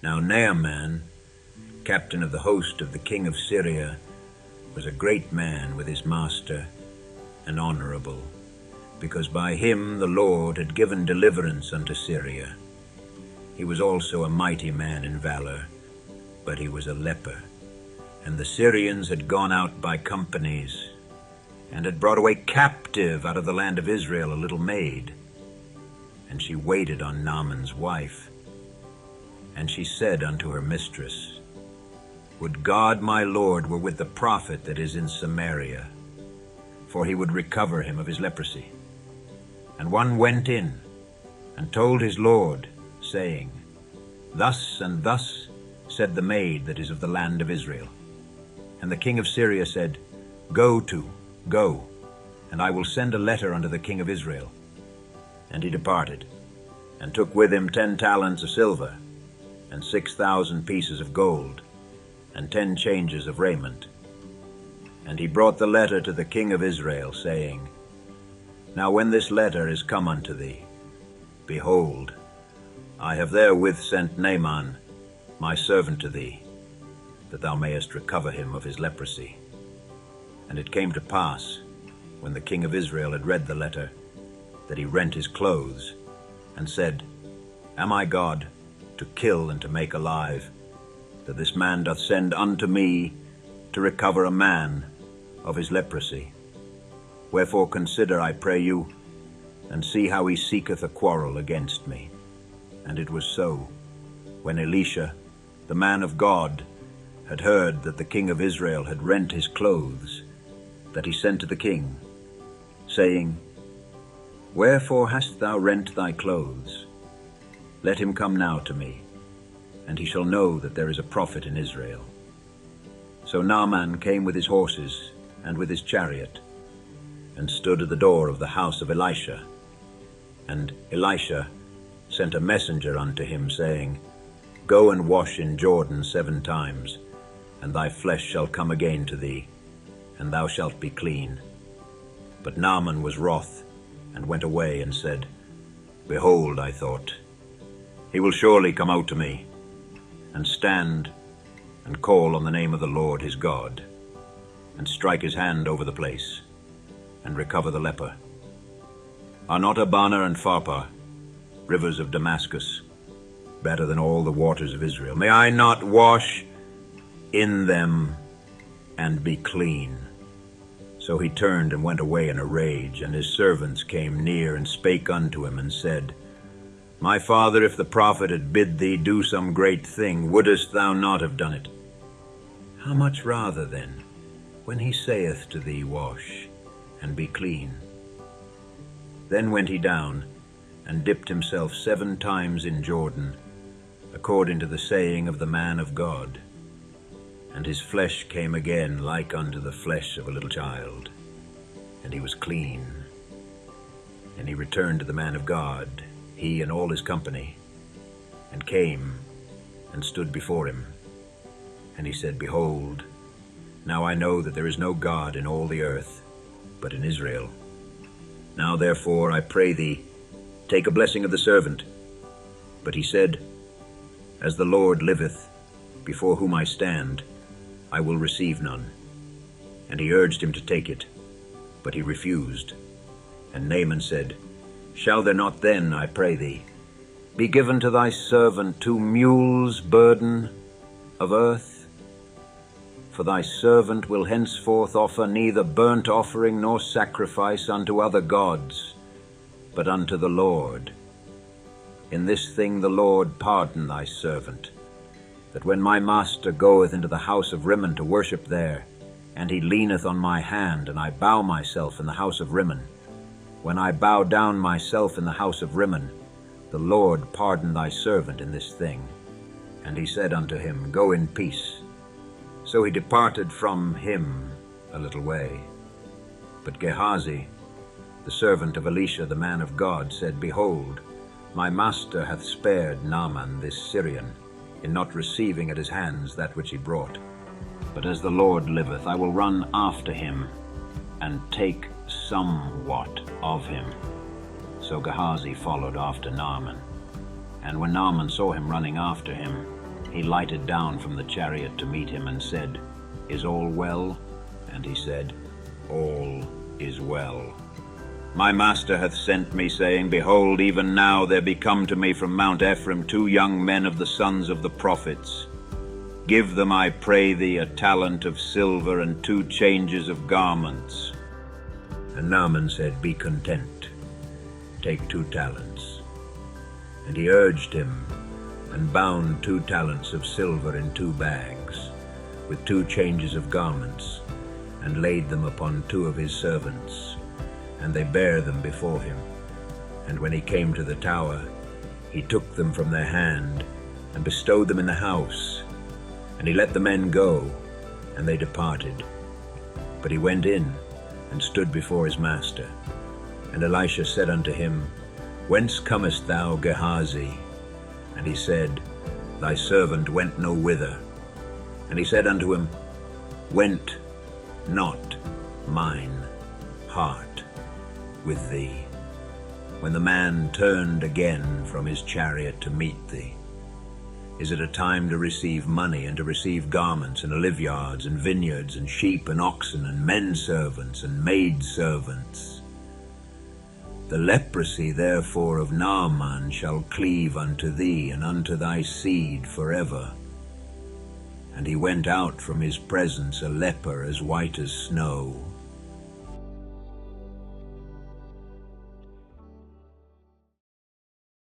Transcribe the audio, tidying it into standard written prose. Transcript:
Now Naaman, captain of the host of the king of Syria, was a great man with his master, and honorable, because by him the Lord had given deliverance unto Syria. He was also a mighty man in valor, but he was a leper. And the Syrians had gone out by companies, and had brought away captive out of the land of Israel a little maid. And she waited on Naaman's wife. And she said unto her mistress, Would God my Lord were with the prophet that is in Samaria, for he would recover him of his leprosy. And one went in, and told his Lord, saying, Thus and thus said the maid that is of the land of Israel. And the king of Syria said, Go, and I will send a letter unto the king of Israel. And he departed, and took with him 10 talents of silver, and 6,000 pieces of gold, and 10 changes of raiment. And he brought the letter to the king of Israel, saying, Now when this letter is come unto thee, behold, I have therewith sent Naaman, my servant, to thee, that thou mayest recover him of his leprosy. And it came to pass, when the king of Israel had read the letter, that he rent his clothes, and said, Am I God, to kill and to make alive, that this man doth send unto me to recover a man of his leprosy? Wherefore consider, I pray you, and see how he seeketh a quarrel against me. And it was so, when Elisha, the man of God, had heard that the king of Israel had rent his clothes, that he sent to the king, saying, Wherefore hast thou rent thy clothes? Let him come now to me, and he shall know that there is a prophet in Israel. So Naaman came with his horses and with his chariot, and stood at the door of the house of Elisha. And Elisha sent a messenger unto him, saying, Go and wash in Jordan 7 times, and thy flesh shall come again to thee, and thou shalt be clean. But Naaman was wroth, and went away, and said, Behold, I thought, he will surely come out to me, and stand, and call on the name of the Lord his God, and strike his hand over the place, and recover the leper. Are not Abana and Pharpar, rivers of Damascus, better than all the waters of Israel? May I not wash in them and be clean? So he turned and went away in a rage, and his servants came near and spake unto him, and said, My father, if the prophet had bid thee do some great thing, wouldest thou not have done it? How much rather then, when he saith to thee, Wash, and be clean? Then went he down, and dipped himself 7 times in Jordan, according to the saying of the man of God. And his flesh came again like unto the flesh of a little child, and he was clean. And he returned to the man of God, he and all his company, and came and stood before him. And he said, Behold, now I know that there is no God in all the earth, but in Israel. Now therefore, I pray thee, take a blessing of the servant. But he said, As the Lord liveth, before whom I stand, I will receive none. And he urged him to take it, but he refused. And Naaman said, Shall there not then, I pray thee, be given to thy servant 2 mules' burden of earth? For thy servant will henceforth offer neither burnt offering nor sacrifice unto other gods, but unto the Lord. In this thing the Lord pardon thy servant, that when my master goeth into the house of Rimmon to worship there, and he leaneth on my hand, and I bow myself in the house of Rimmon, when I bow down myself in the house of Rimmon, the Lord pardon thy servant in this thing. And he said unto him, Go in peace. So he departed from him a little way. But Gehazi, the servant of Elisha the man of God, said, Behold, my master hath spared Naaman this Syrian, in not receiving at his hands that which he brought. But as the Lord liveth, I will run after him, and take somewhat of him. So Gehazi followed after Naaman. And when Naaman saw him running after him, he lighted down from the chariot to meet him and said, "Is all well?" And he said, "All is well. My master hath sent me, saying, Behold, even now there be come to me from Mount Ephraim 2 young men of the sons of the prophets. Give them, I pray thee, a talent of silver and 2 changes of garments." And Naaman said, "Be content. Take 2 talents. And he urged him, and bound 2 talents of silver in 2 bags, with 2 changes of garments, and laid them upon 2 of his servants, and they bare them before him. And when he came to the tower, he took them from their hand, and bestowed them in the house. And he let the men go, and they departed. But he went in, and stood before his master. And Elisha said unto him, "Whence comest thou, Gehazi?" And he said, "Thy servant went no whither." And he said unto him, "Went not mine heart with thee, when the man turned again from his chariot to meet thee? Is it a time to receive money, and to receive garments, and oliveyards, and vineyards, and sheep, and oxen, and men servants, and maid servants? The leprosy therefore of Naaman shall cleave unto thee, and unto thy seed forever." And he went out from his presence a leper as white as snow,